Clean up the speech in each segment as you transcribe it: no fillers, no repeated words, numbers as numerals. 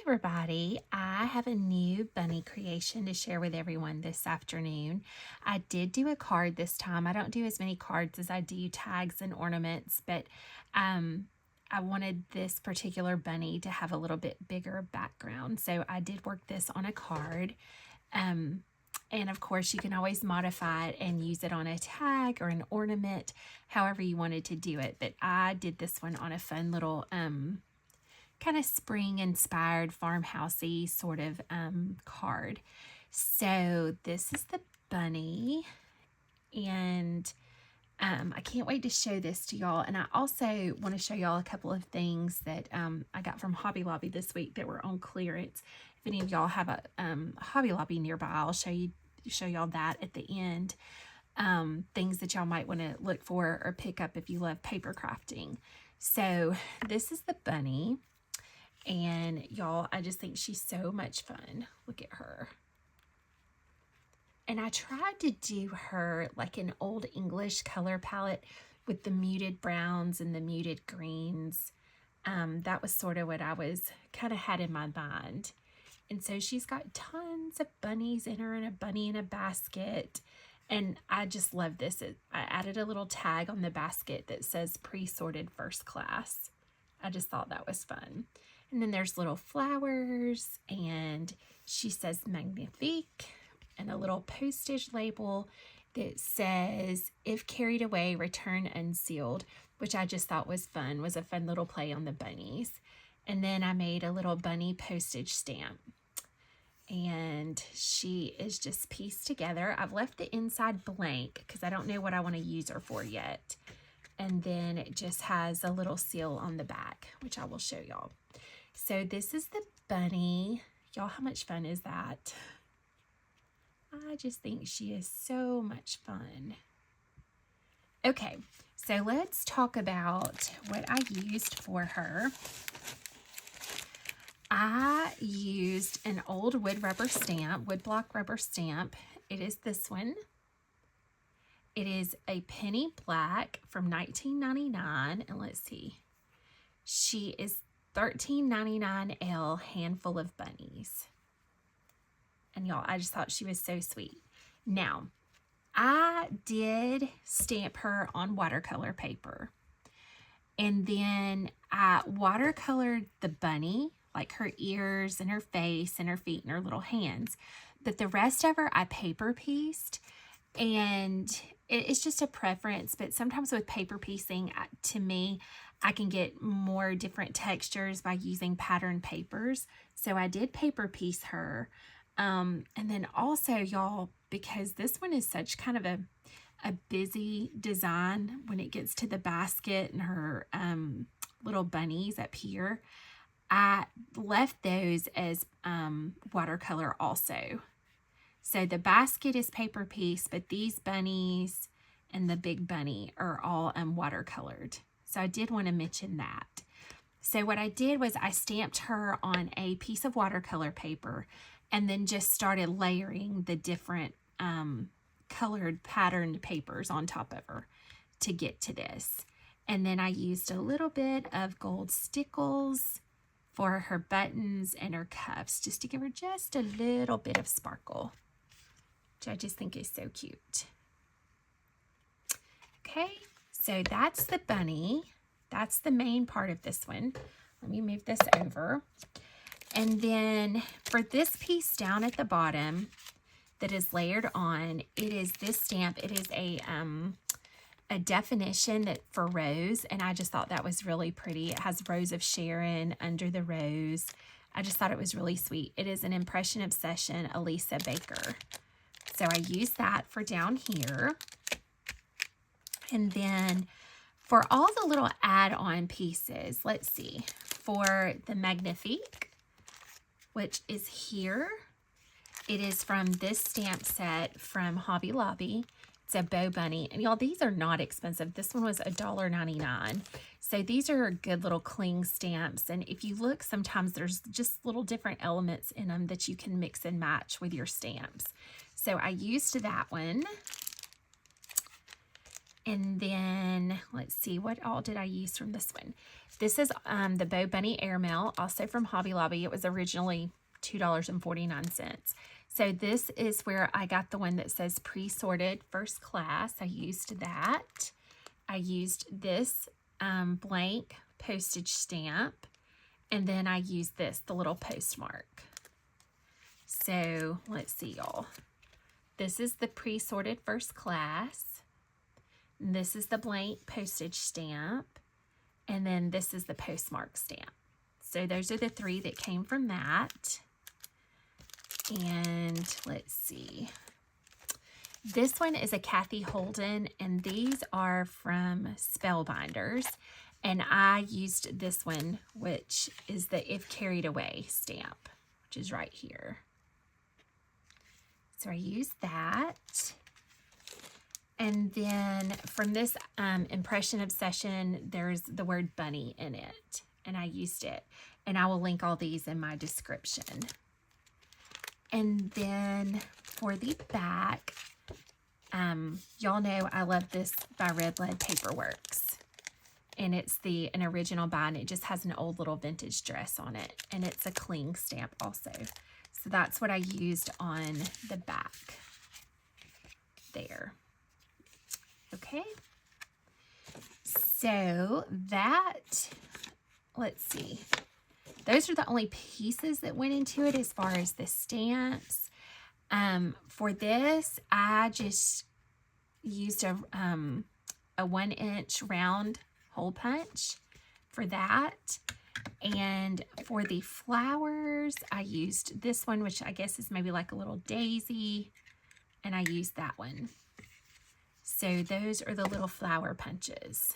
everybody, I have a new bunny creation to share with everyone this afternoon. I did do a card this time. I don't do as many cards as I do tags and ornaments, but I wanted this particular bunny to have a little bit bigger background. So I did work this on a card. And of course you can always modify it and use it on a tag or an ornament, however you wanted to do it. But I did this one on a fun little kind of spring inspired farmhousey sort of card. So this is the bunny, and I can't wait to show this to y'all. And I also want to show y'all a couple of things that I got from Hobby Lobby this week that were on clearance. If any of y'all have a Hobby Lobby nearby, I'll show y'all that at the end. Things that y'all might want to look for or pick up if you love paper crafting. So this is the bunny. And y'all, I just think she's so much fun. Look at her. And I tried to do her like an old English color palette with the muted browns and the muted greens. That was sort of what I was kind of had in my mind. And so she's got tons of bunnies in her and a bunny in a basket. And I just love this. I added a little tag on the basket that says pre-sorted first class. I just thought that was fun. And then there's little flowers, and she says magnifique, and a little postage label that says, if carried away, return unsealed, which I just thought was fun, was a fun little play on the bunnies. And then I made a little bunny postage stamp, and she is just pieced together. I've left the inside blank because I don't know what I want to use her for yet. And then it just has a little seal on the back, which I will show y'all. So this is the bunny. Y'all, how much fun is that? I just think she is so much fun. Okay, so let's talk about what I used for her. I used an old wood block rubber stamp. It is this one. It is a penny black from 1999, and let's see. She is 13.99L Handful of Bunnies. And y'all, I just thought she was so sweet. Now, I did stamp her on watercolor paper. And then I watercolored the bunny, like her ears and her face and her feet and her little hands. But the rest of her, I paper pieced. And it's just a preference, but sometimes with paper piecing, to me, I can get more different textures by using patterned papers. So I did paper piece her. And then also, y'all, because this one is such kind of a busy design when it gets to the basket and her little bunnies up here, I left those as watercolor also. So the basket is paper piece, but these bunnies and the big bunny are all watercolored. So I did want to mention that. So what I did was I stamped her on a piece of watercolor paper and then just started layering the different colored patterned papers on top of her to get to this. And then I used a little bit of gold stickles for her buttons and her cuffs, just to give her just a little bit of sparkle, which I just think is so cute. Okay, so that's the bunny. That's the main part of this one. Let me move this over. And then for this piece down at the bottom that is layered on, it is this stamp. It is a definition that for rose, and I just thought that was really pretty. It has Rose of Sharon under the rose. I just thought it was really sweet. It is an Impression Obsession Alesa Baker. So I used that for down here. And then for all the little add-on pieces, let's see, for the Magnifique, which is here, it is from this stamp set from Hobby Lobby. It's a bow bunny. And y'all, these are not expensive. This one was $1.99. So these are good little cling stamps. And if you look, sometimes there's just little different elements in them that you can mix and match with your stamps. So I used that one. And then let's see, what all did I use from this one? This is the Bunny Airmail, also from Hobby Lobby. It was originally $2.49. So this is where I got the one that says pre-sorted first class. I used that. I used this blank postage stamp, and then I used this, the little postmark. So let's see, y'all. This is the pre-sorted first class. This is the blank postage stamp, and then this is the postmark stamp. So those are the three that came from that. And let's see. This one is a Cathe Holden, and these are from Spellbinders. And I used this one, which is the If Carried Away stamp, which is right here. So I used that. And then from this Impression Obsession, there's the word bunny in it, and I used it. And I will link all these in my description. And then for the back, y'all know I love this by Red Lead Paperworks. And it's an original bind. It just has an old little vintage dress on it. And it's a cling stamp also. So that's what I used on the back there. Okay, so that, let's see, those are the only pieces that went into it as far as the stamps. For this, I just used a 1-inch round hole punch for that. And for the flowers, I used this one, which I guess is maybe like a little daisy, and I used that one. So those are the little flower punches.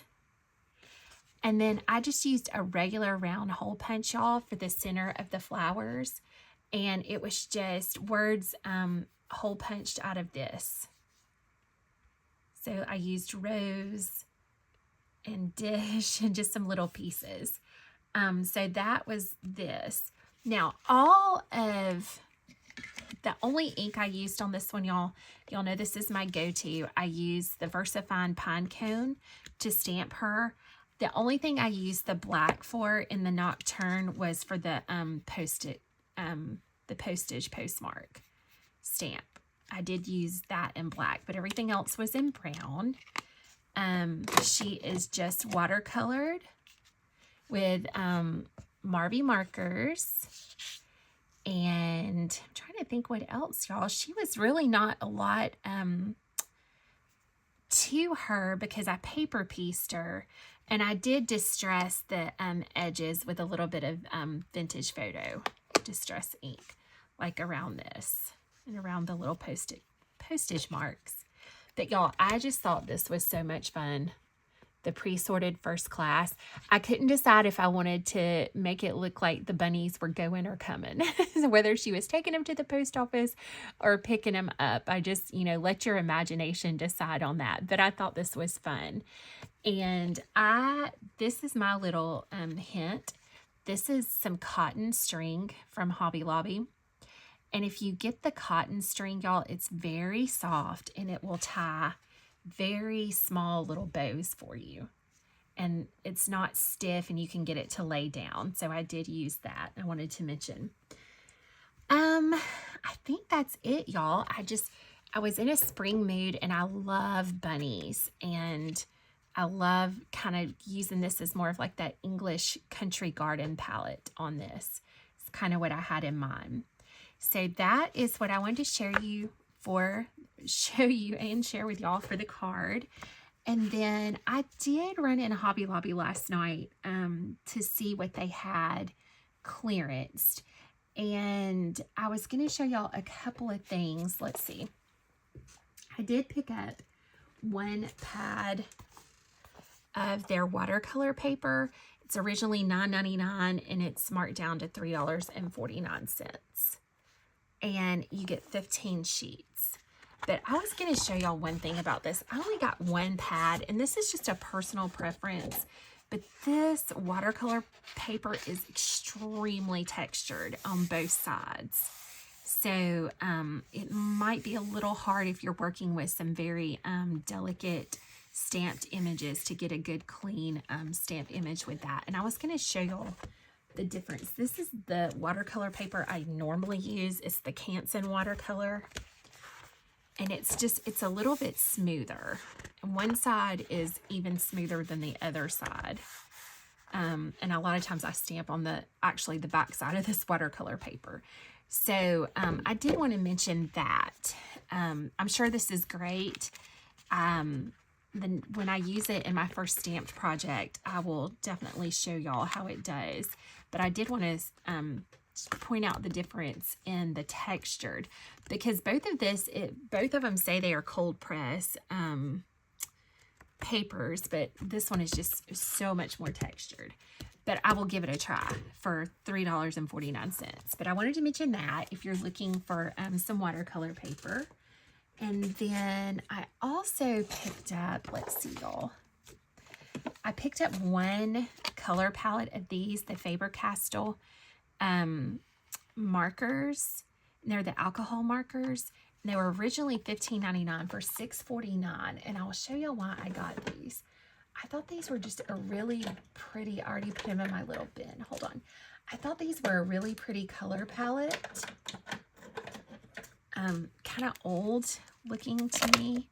And then I just used a regular round hole punch, y'all, for the center of the flowers. And it was just words hole punched out of this. So I used rose and dish and just some little pieces. So that was this. Now, the only ink I used on this one, y'all know this is my go-to. I used the VersaFine Pine Cone to stamp her. The only thing I used the black for in the Nocturne was for the Postage postmark stamp. I did use that in black, but everything else was in brown. She is just watercolored with Marby markers. And I'm trying to think what else, y'all. She was really not a lot to her because I paper pieced her. And I did distress the edges with a little bit of vintage photo distress ink, like around this and around the little postage marks. But y'all, I just thought this was so much fun. The pre-sorted first class. I couldn't decide if I wanted to make it look like the bunnies were going or coming, whether she was taking them to the post office or picking them up. I just, let your imagination decide on that. But I thought this was fun. And this is my little hint. This is some cotton string from Hobby Lobby. And if you get the cotton string, y'all, it's very soft and it will tie very small little bows for you, and it's not stiff and you can get it to lay down. So I did use that. I wanted to mention. I think that's it, y'all. I was in a spring mood and I love bunnies, and I love kind of using this as more of like that English country garden palette on this. It's kind of what I had in mind. So that is what I wanted to show you and share with y'all for the card. And then I did run in Hobby Lobby last night to see what they had clearanced, and I was going to show y'all a couple of things. Let's see. I did pick up one pad of their watercolor paper. It's originally $9.99 and it's marked down to $3.49. And you get 15 sheets. But I was going to show y'all one thing about this. I only got one pad, and this is just a personal preference. But this watercolor paper is extremely textured on both sides. So it might be a little hard if you're working with some very delicate stamped images to get a good clean stamped image with that. And I was going to show y'all the difference. This is the watercolor paper I normally use. It's the Canson watercolor. And it's a little bit smoother. And one side is even smoother than the other side. And a lot of times I stamp on the back side of this watercolor paper. So I did want to mention that. I'm sure this is great. Then when I use it in my first stamped project, I will definitely show y'all how it does. But I did want to point out the difference in the textured, because both of them say they are cold press papers, but this one is just so much more textured. But I will give it a try for $3.49. But I wanted to mention that if you're looking for some watercolor paper. And then I also picked up, let's see y'all, I picked up one color palette of these, the Faber-Castell markers. And they're the alcohol markers. And they were originally $15.99 for $6.49. And I'll show you why I got these. I thought these were just a really pretty, I already put them in my little bin. Hold on. I thought these were a really pretty color palette. Kind of old looking to me.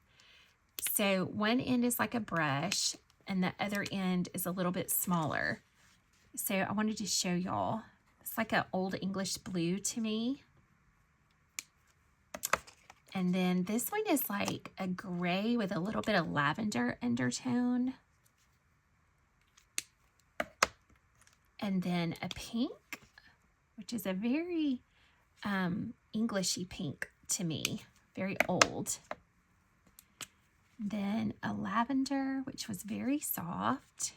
So one end is like a brush and the other end is a little bit smaller. So I wanted to show y'all. It's like an old English blue to me. And then this one is like a gray with a little bit of lavender undertone. And then a pink, which is a very Englishy pink to me, very old. Then a lavender, which was very soft.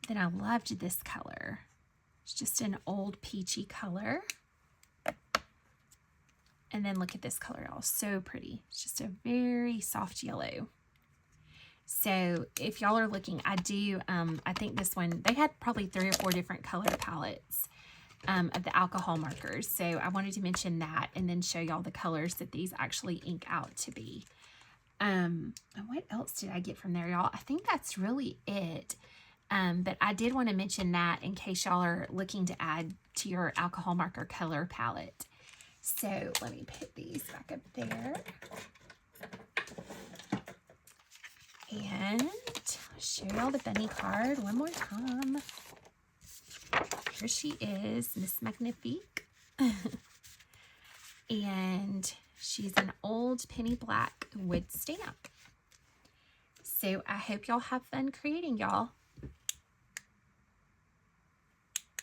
Then I loved this color. It's just an old peachy color. And then look at this color, y'all, so pretty. It's just a very soft yellow. So if y'all are looking, I think this one, they had probably 3 or 4 different color palettes of the alcohol markers. So I wanted to mention that and then show y'all the colors that these actually ink out to be. And what else did I get from there, y'all? I think that's really it. But I did want to mention that in case y'all are looking to add to your alcohol marker color palette. So let me put these back up there. And show y'all the bunny card one more time. Here she is, Miss Magnifique. And she's an old penny black wood stamp. So I hope y'all have fun creating, y'all.